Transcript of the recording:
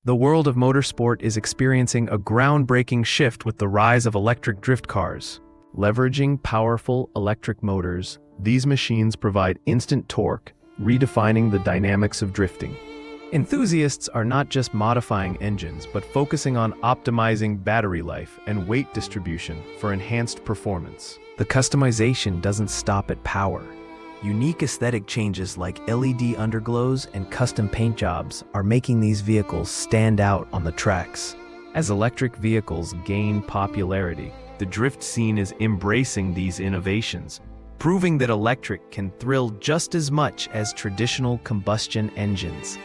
The world of motorsport is experiencing a groundbreaking shift with the rise of electric drift cars. Leveraging powerful electric motors, these machines provide instant torque, redefining the dynamics of drifting. Enthusiasts are not just modifying engines, but focusing on optimizing battery life and weight distribution for enhanced performance. The customization doesn't stop at power. Unique aesthetic changes like LED underglows and custom paint jobs are making these vehicles stand out on the tracks. As electric vehicles gain popularity, the drift scene is embracing these innovations, proving that electric can thrill just as much as traditional combustion engines.